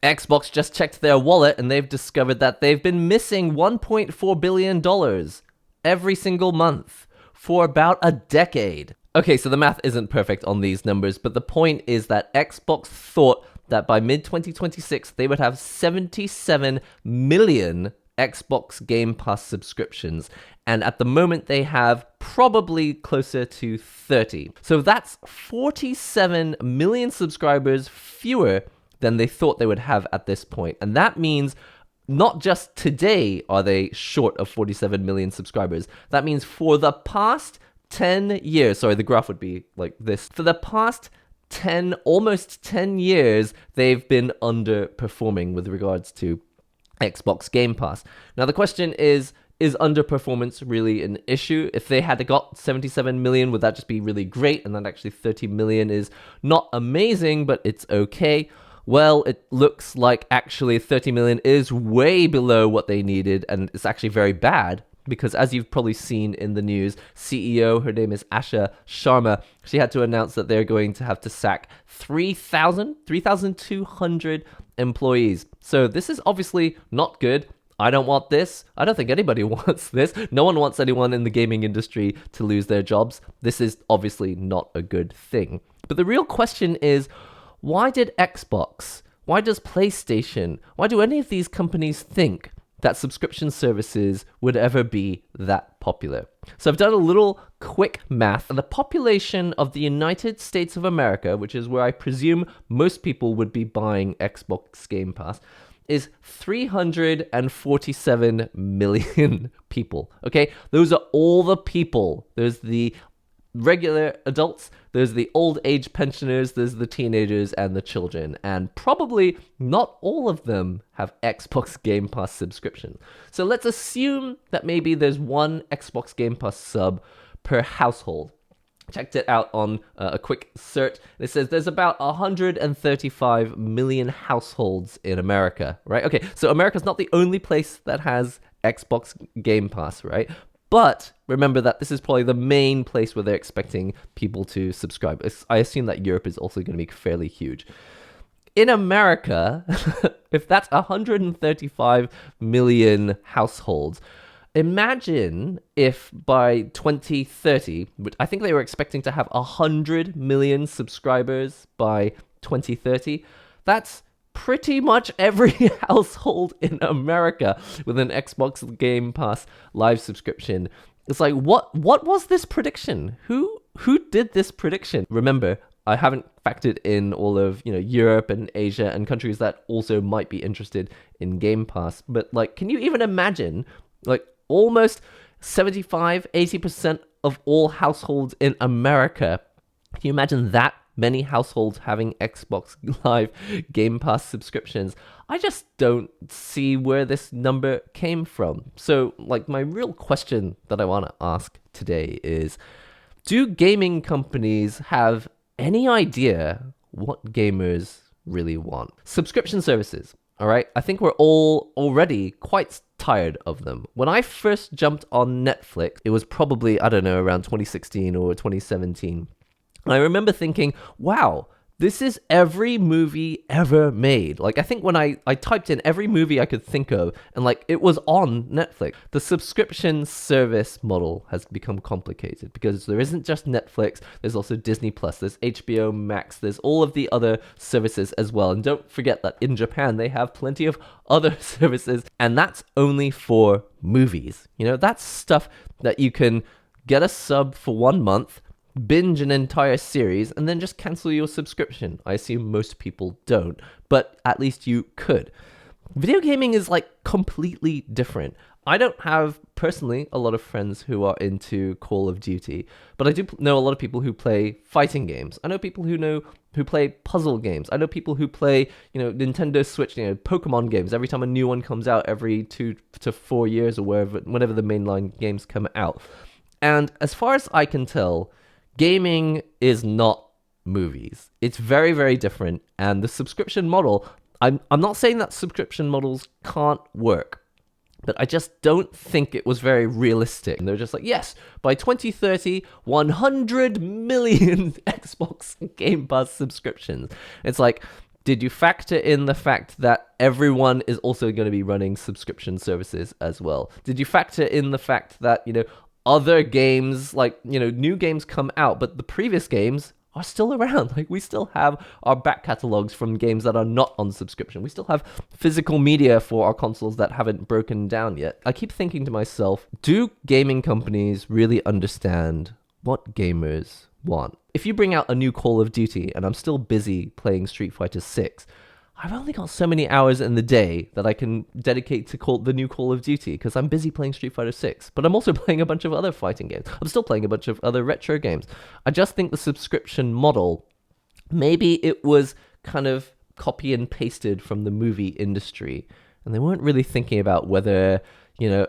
Xbox just checked their wallet and they've discovered that they've been missing $1.4 billion every single month for about a decade. Okay, so the math isn't perfect on these numbers, but the point is that Xbox thought that by mid-2026 they would have 77 million Xbox Game Pass subscriptions, and at the moment they have probably closer to 30. So that's 47 million subscribers fewer than they thought they would have at this point. And that means not just today are they short of 47 million subscribers. That means for the past 10 years, sorry, the graph would be like this. For the past almost 10 years, they've been underperforming with regards to Xbox Game Pass. Now the question is underperformance really an issue? If they had got 77 million, would that just be really great? And then actually 30 million is not amazing, but it's okay. Well, it looks like actually 30 million is way below what they needed, and it's actually very bad because, as you've probably seen in the news, CEO, her name is Asha Sharma, she had to announce that they're going to have to sack 3,200 employees. So this is obviously not good. I don't want this. I don't think anybody wants this. No one wants anyone in the gaming industry to lose their jobs. This is obviously not a good thing. But the real question is, why did Xbox, why does PlayStation, why do any of these companies think that subscription services would ever be that popular? So I've done a little quick math. The population of the United States of America, which is where I presume most people would be buying Xbox Game Pass, is 347 million people. Okay, those are all the people. There's the regular adults, there's the old age pensioners, there's the teenagers and the children, and probably not all of them have Xbox Game Pass subscription. So let's assume that maybe there's one Xbox Game Pass sub per household. Checked it out on a quick search. It says there's about 135 million households in America, right? Okay, so America's not the only place that has Xbox Game Pass, right? But remember that this is probably the main place where they're expecting people to subscribe. I assume that Europe is also going to be fairly huge. In America, if that's 135 million households, imagine if by 2030, which I think they were expecting to have 100 million subscribers by 2030, that's pretty much every household in America with an Xbox Game Pass live subscription. It's like, what was this prediction? Who did this prediction? Remember, I haven't factored in all of, Europe and Asia and countries that also might be interested in Game Pass. But like, can you even imagine, like, almost 75-80% of all households in America? Can you imagine that many households having Xbox Live Game Pass subscriptions? I just don't see where this number came from. So, like, my real question that I want to ask today is, do gaming companies have any idea what gamers really want? Subscription services, all right? I think we're all already quite tired of them. When I first jumped on Netflix, it was probably, I don't know, around 2016 or 2017. I remember thinking, wow, this is every movie ever made. Like, I think when I typed in every movie I could think of, and like, it was on Netflix. The subscription service model has become complicated because there isn't just Netflix, there's also Disney Plus, there's HBO Max, there's all of the other services as well. And don't forget that in Japan, they have plenty of other services, and that's only for movies. That's stuff that you can get a sub for 1 month, binge an entire series, and then just cancel your subscription. I assume most people don't, but at least you could. Video gaming is like completely different. I don't have personally a lot of friends who are into Call of Duty, but I do know a lot of people who play fighting games. I know people who play puzzle games. I know people who play, Nintendo Switch, Pokemon games. Every time a new one comes out, every 2 to 4 years or whenever the mainline games come out. And as far as I can tell, gaming is not movies. It's very, very different. And the subscription model, I'm not saying that subscription models can't work, but I just don't think it was very realistic. And they're just like, yes, by 2030, 100 million Xbox Game Pass subscriptions. It's like, Did you factor in the fact that everyone is also going to be running subscription services as well? Did you factor in the fact that, other games, like, new games come out, but the previous games are still around? Like, we still have our back catalogs from games that are not on subscription. We still have physical media for our consoles that haven't broken down yet. I keep thinking to myself, do gaming companies really understand what gamers want? If you bring out a new Call of Duty and I'm still busy playing Street Fighter 6, I've only got so many hours in the day that I can dedicate to the new Call of Duty because I'm busy playing Street Fighter 6. But I'm also playing a bunch of other fighting games. I'm still playing a bunch of other retro games. I just think the subscription model, maybe it was kind of copy and pasted from the movie industry. And they weren't really thinking about whether,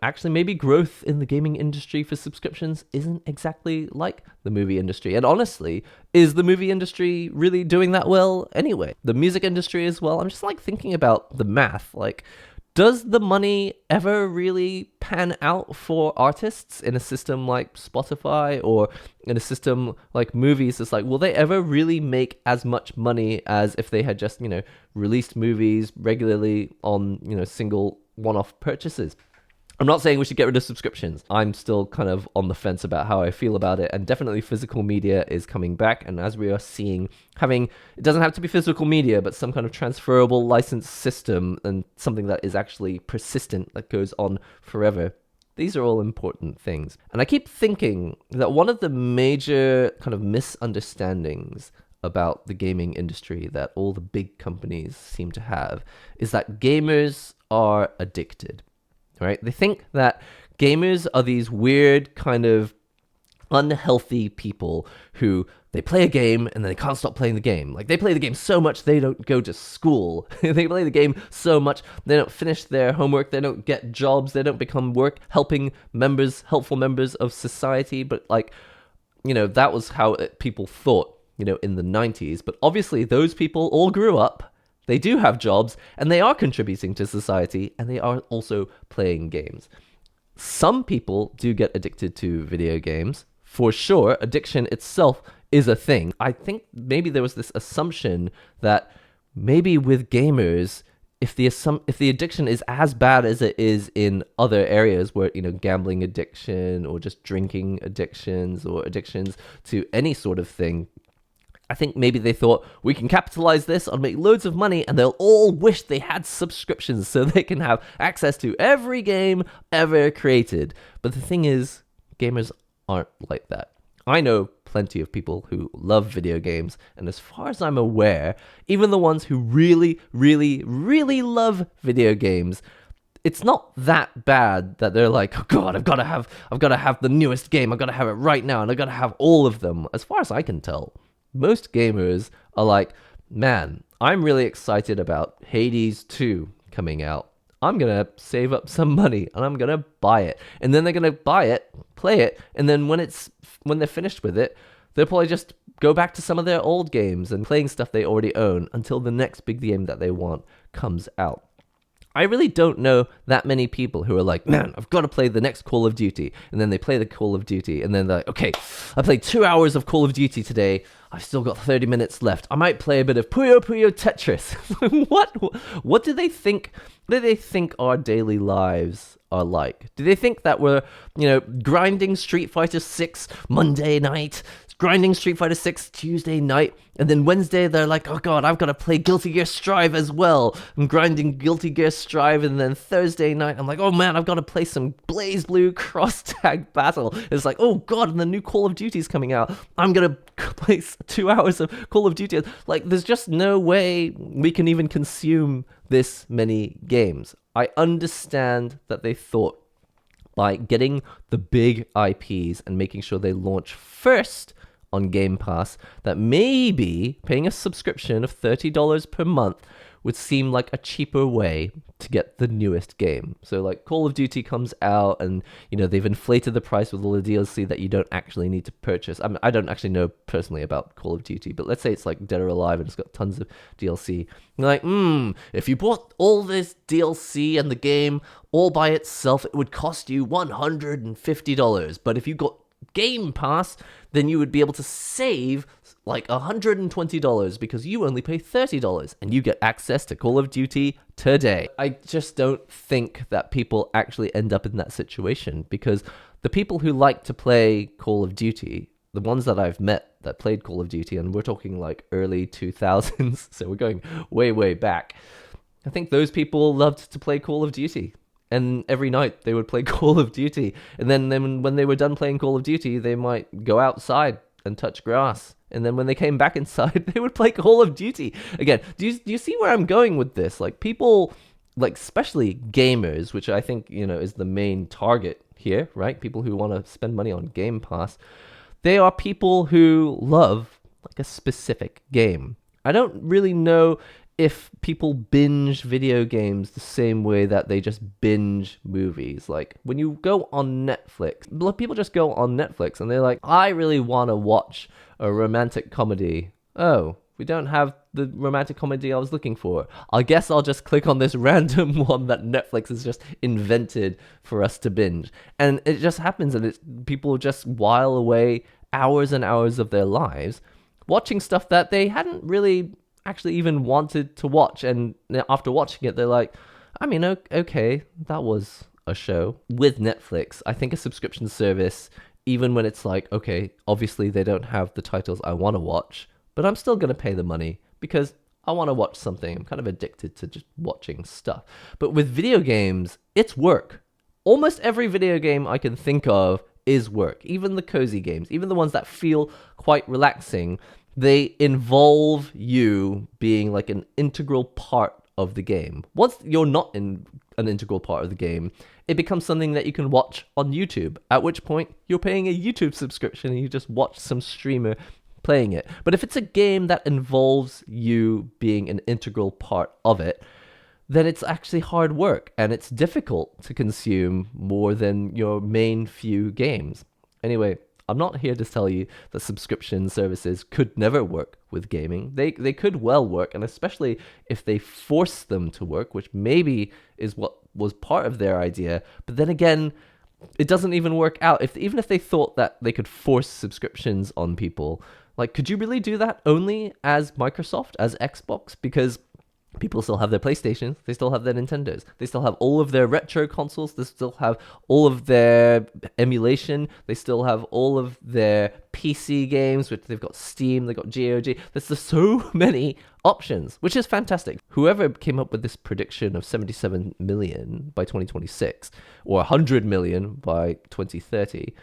actually maybe growth in the gaming industry for subscriptions isn't exactly like the movie industry. And honestly, is the movie industry really doing that well anyway? The music industry as well? I'm just thinking about the math. Like, does the money ever really pan out for artists in a system like Spotify or in a system like movies? It's like, will they ever really make as much money as if they had just, released movies regularly on, single one-off purchases? I'm not saying we should get rid of subscriptions. I'm still kind of on the fence about how I feel about it, and definitely physical media is coming back. And as we are seeing, it doesn't have to be physical media, but some kind of transferable license system and something that is actually persistent, that goes on forever. These are all important things. And I keep thinking that one of the major kind of misunderstandings about the gaming industry that all the big companies seem to have is that gamers are addicted. Right? They think that gamers are these weird kind of unhealthy people who they play a game and then they can't stop playing the game. Like, they play the game so much they don't go to school. They play the game so much they don't finish their homework, they don't get jobs, they don't become helpful members of society. But that was how people thought, in the 90s. But obviously those people all grew up. They do have jobs, and they are contributing to society, and they are also playing games. Some people do get addicted to video games. For sure, addiction itself is a thing. I think maybe there was this assumption that maybe with gamers, if the addiction is as bad as it is in other areas where, gambling addiction or just drinking addictions or addictions to any sort of thing, I think maybe they thought, we can capitalize this and make loads of money, and they'll all wish they had subscriptions so they can have access to every game ever created. But the thing is, gamers aren't like that. I know plenty of people who love video games, and as far as I'm aware, even the ones who really, really, really love video games, it's not that bad that they're like, oh God, I've got to have the newest game, I've got to have it right now, and I've got to have all of them. As far as I can tell, most gamers are like, man, I'm really excited about Hades 2 coming out. I'm going to save up some money and I'm going to buy it. And then they're going to buy it, play it, and then when they're finished with it, they'll probably just go back to some of their old games and playing stuff they already own until the next big game that they want comes out. I really don't know that many people who are like, man, I've got to play the next Call of Duty. And then they play the Call of Duty. And then they're like, okay, I played 2 hours of Call of Duty today. I've still got 30 minutes left. I might play a bit of Puyo Puyo Tetris. What do they think? What do they think our daily lives are like? Do they think that we're, grinding Street Fighter 6 Monday night, grinding Street Fighter 6 Tuesday night, and then Wednesday they're like, oh God, I've got to play Guilty Gear Strive as well. I'm grinding Guilty Gear Strive, and then Thursday night I'm like, oh man, I've got to play some Blaze Blue Cross Tag Battle. It's like, oh God, and the new Call of Duty's coming out. I'm going to play 2 hours of Call of Duty. Like, there's just no way we can even consume this many games. I understand that they thought by getting the big IPs and making sure they launch first on Game Pass, that maybe paying a subscription of $30 per month would seem like a cheaper way to get the newest game. So like Call of Duty comes out and, they've inflated the price with all the DLC that you don't actually need to purchase. I don't actually know personally about Call of Duty, but let's say it's like Dead or Alive and it's got tons of DLC. You're like, if you bought all this DLC and the game all by itself, it would cost you $150. But if you got Game Pass, then you would be able to save like $120 because you only pay $30 and you get access to Call of Duty today. I just don't think that people actually end up in that situation, because the people who like to play Call of Duty, the ones that I've met that played Call of Duty, and we're talking like early 2000s, so we're going way, way back. I think those people loved to play Call of Duty. And every night they would play Call of Duty. And then when they were done playing Call of Duty, they might go outside and touch grass. And then when they came back inside, they would play Call of Duty again. Do you see where I'm going with this? Like, people, like especially gamers, which I think, is the main target here, right? People who want to spend money on Game Pass. They are people who love like a specific game. I don't really know if people binge video games the same way that they just binge movies. Like, when you go on Netflix, people just go on Netflix and they're like, I really want to watch a romantic comedy. Oh, we don't have the romantic comedy I was looking for. I guess I'll just click on this random one that Netflix has just invented for us to binge. And it just happens, and people just while away hours and hours of their lives watching stuff that they hadn't really actually even wanted to watch. And after watching it, they're like, I mean, okay, that was a show. With Netflix, I think a subscription service, even when it's like, okay, obviously they don't have the titles I want to watch, but I'm still going to pay the money because I want to watch something. I'm kind of addicted to just watching stuff. But with video games, it's work. Almost every video game I can think of is work. Even the cozy games, even the ones that feel quite relaxing, they involve you being like an integral part of the game. Once you're not in an integral part of the game, it becomes something that you can watch on YouTube, at which point you're paying a YouTube subscription and you just watch some streamer playing it. But if it's a game that involves you being an integral part of it, then it's actually hard work and it's difficult to consume more than your main few games. Anyway, I'm not here to tell you that subscription services could never work with gaming. They could well work, and especially if they force them to work, which maybe is what was part of their idea. But then again, it doesn't even work out. Even if they thought that they could force subscriptions on people, like, could you really do that only as Microsoft, as Xbox? Because people still have their PlayStations, they still have their Nintendos, they still have all of their retro consoles, they still have all of their emulation, they still have all of their PC games, which they've got Steam, they've got GOG. There's just so many options, which is fantastic. Whoever came up with this prediction of 77 million by 2026, or 100 million by 2030,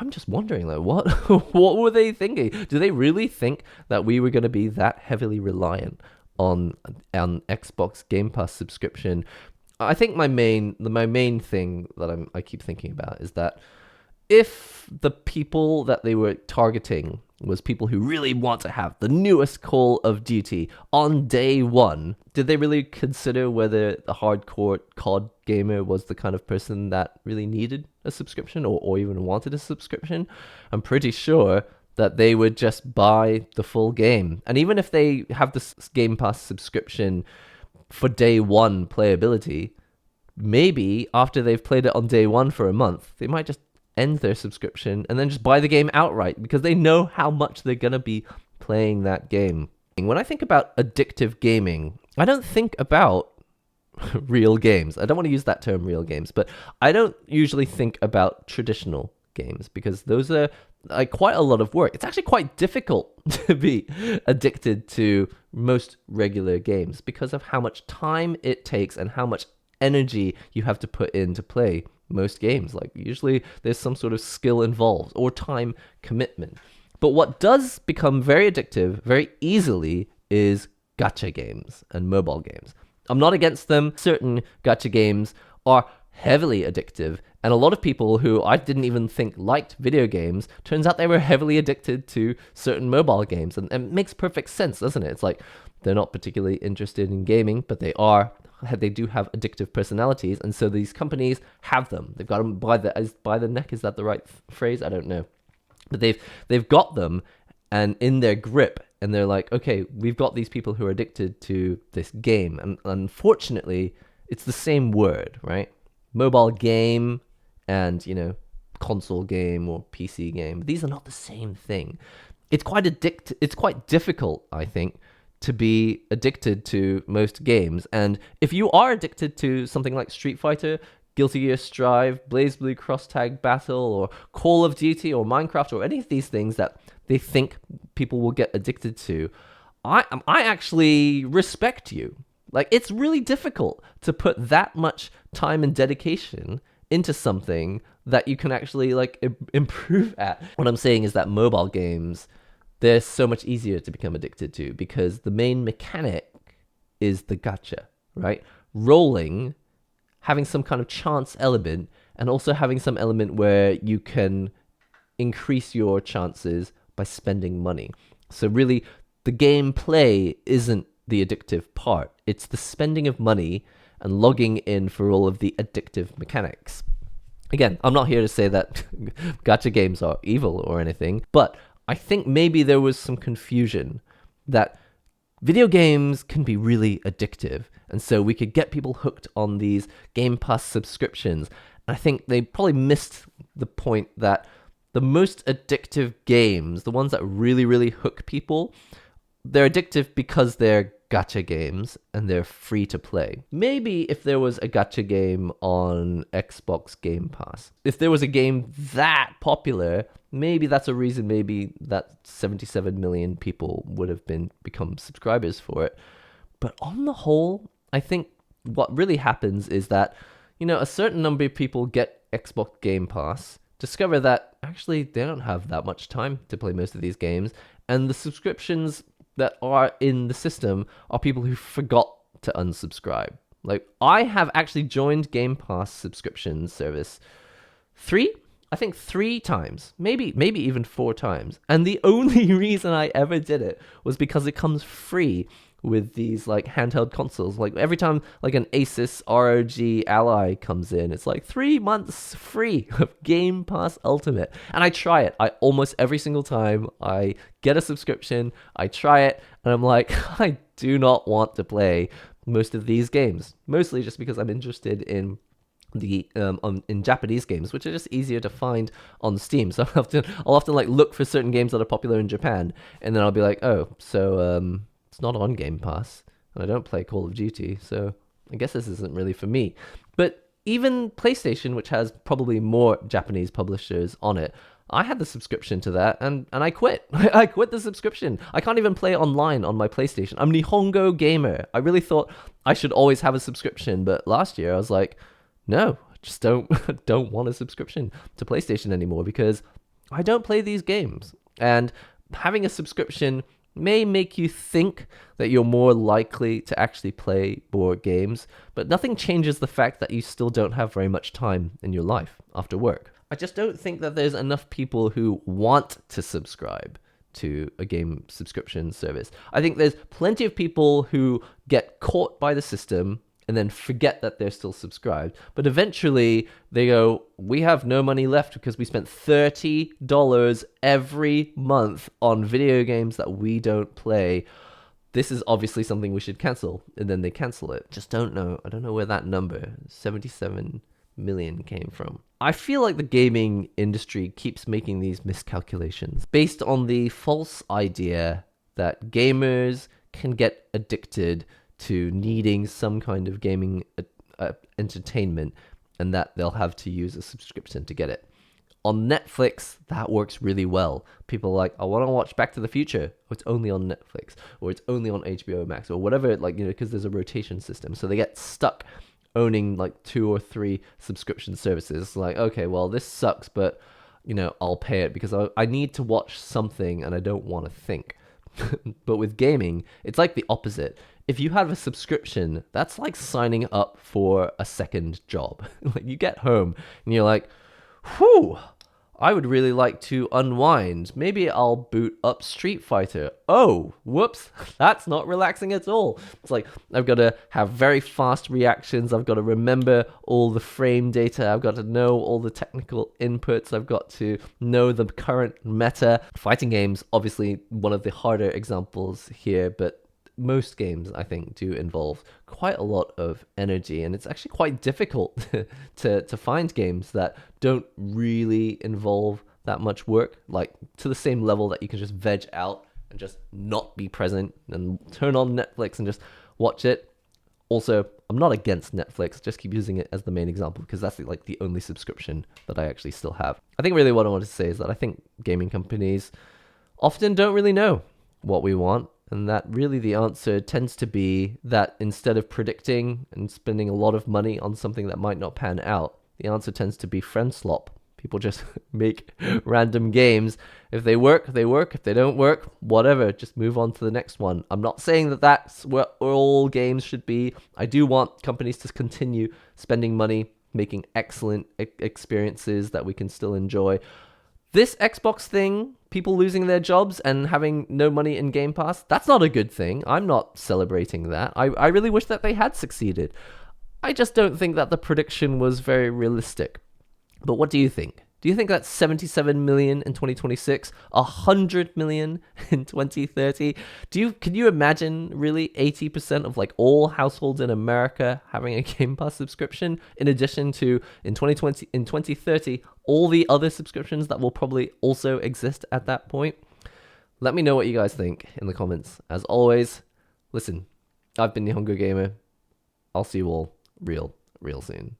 I'm just wondering, like, what what were they thinking? Do they really think that we were going to be that heavily reliant on Xbox Game Pass subscription? I think my main thing that I keep thinking about is that if the people that they were targeting was people who really want to have the newest Call of Duty on day one, did they really consider whether the hardcore COD gamer was the kind of person that really needed a subscription or even wanted a subscription? I'm pretty sure that they would just buy the full game. And even if they have this Game Pass subscription for day one playability, maybe after they've played it on day one for a month, they might just end their subscription and then just buy the game outright because they know how much they're going to be playing that game. When I think about addictive gaming, I don't think about real games. I don't want to use that term, real games, but I don't usually think about traditional games because those are like quite a lot of work. It's actually quite difficult to be addicted to most regular games because of how much time it takes and how much energy you have to put in to play most games. Like, usually there's some sort of skill involved or time commitment. But what does become very addictive very easily is gacha games and mobile games. I'm not against them. Certain gacha games are heavily addictive, and a lot of people who I didn't even think liked video games, turns out they were heavily addicted to certain mobile games, and it makes perfect sense, doesn't it? It's like they're not particularly interested in gaming, but they do have addictive personalities, and so these companies have them. They've got them by the neck. Is that the right phrase? I don't know, but they've got them and in their grip, and they're like, okay, we've got these people who are addicted to this game, and unfortunately, it's the same word, right? Mobile game and, console game or PC game. These are not the same thing. it's quite difficult, I think, to be addicted to most games. And if you are addicted to something like Street Fighter, Guilty Gear Strive, BlazBlue Cross Tag Battle, or Call of Duty, or Minecraft, or any of these things that they think people will get addicted to, I actually respect you. Like, it's really difficult to put that much time and dedication into something that you can actually like improve at. What I'm saying is that mobile games, they're so much easier to become addicted to because the main mechanic is the gacha, right? Rolling, having some kind of chance element, and also having some element where you can increase your chances by spending money. So really, the gameplay isn't the addictive part. It's the spending of money and logging in for all of the addictive mechanics. Again, I'm not here to say that gacha games are evil or anything, but I think maybe there was some confusion that video games can be really addictive, and so we could get people hooked on these Game Pass subscriptions. And I think they probably missed the point that the most addictive games, the ones that really, really hook people, they're addictive because they're gacha games and they're free to play. Maybe if there was a gacha game on Xbox Game Pass, if there was a game that popular, maybe that's a reason maybe that 77 million people would have become subscribers for it. But on the whole, I think what really happens is that, you know, a certain number of people get Xbox Game Pass, discover that actually they don't have that much time to play most of these games, and the subscriptions that are in the system are people who forgot to unsubscribe. Like, I have actually joined Game Pass subscription service three times, maybe even 4 times. And the only reason I ever did it was because it comes free with these like handheld consoles. Like every time like an Asus ROG Ally comes in, it's like 3 months free of Game Pass Ultimate. And I try it. I almost every single time I get a subscription, I try it, and I'm like, I do not want to play most of these games. Mostly just because I'm interested in the in Japanese games, which are just easier to find on Steam. So I'll often like look for certain games that are popular in Japan, and then I'll be like, oh, so it's not on Game Pass, and I don't play Call of Duty, so I guess this isn't really for me. But even PlayStation, which has probably more Japanese publishers on it, I had the subscription to that, and I quit. I quit the subscription. I can't even play online on my PlayStation. I'm NihongoGamer. I really thought I should always have a subscription, but last year I was like, no, I just don't want a subscription to PlayStation anymore because I don't play these games. And having a subscription may make you think that you're more likely to actually play more games, but nothing changes the fact that you still don't have very much time in your life after work. I just don't think that there's enough people who want to subscribe to a game subscription service. I think there's plenty of people who get caught by the system and then forget that they're still subscribed. But eventually they go, we have no money left because we spent $30 every month on video games that we don't play. This is obviously something we should cancel. And then they cancel it. Just don't know. I don't know where that number, 77 million, came from. I feel like the gaming industry keeps making these miscalculations based on the false idea that gamers can get addicted to needing some kind of gaming entertainment, and that they'll have to use a subscription to get it. On Netflix, that works really well. People are like, I want to watch Back to the Future. Oh, it's only on Netflix, or it's only on HBO Max, or whatever, like, you know, because there's a rotation system. So they get stuck owning like 2 or 3 subscription services. Like, okay, well, this sucks, but, you know, I'll pay it because I need to watch something and I don't want to think. But with gaming, it's like the opposite. If you have a subscription, that's like signing up for a second job. Like, you get home and you're like, whew, I would really like to unwind. Maybe I'll boot up Street Fighter. Oh, whoops, that's not relaxing at all. It's like, I've got to have very fast reactions. I've got to remember all the frame data. I've got to know all the technical inputs. I've got to know the current meta. Fighting games, obviously one of the harder examples here, but most games, I think, do involve quite a lot of energy, and it's actually quite difficult to find games that don't really involve that much work, like to the same level that you can just veg out and just not be present and turn on Netflix and just watch it. Also, I'm not against Netflix, just keep using it as the main example because that's like the only subscription that I actually still have. I think really what I wanted to say is that I think gaming companies often don't really know what we want, and that really the answer tends to be that instead of predicting and spending a lot of money on something that might not pan out, the answer tends to be friend slop. People just make random games. If they work, they work. If they don't work, whatever. Just move on to the next one. I'm not saying that that's where all games should be. I do want companies to continue spending money, making excellent experiences that we can still enjoy. This Xbox thing, people losing their jobs and having no money in Game Pass, that's not a good thing. I'm not celebrating that. I really wish that they had succeeded. I just don't think that the prediction was very realistic. But what do you think? Do you think that's 77 million in 2026, 100 million in 2030? Can you imagine really 80% of like all households in America having a Game Pass subscription in addition to in 2030 all the other subscriptions that will probably also exist at that point? Let me know what you guys think in the comments. As always, listen, I've been NihongoGamer. I'll see you all real soon.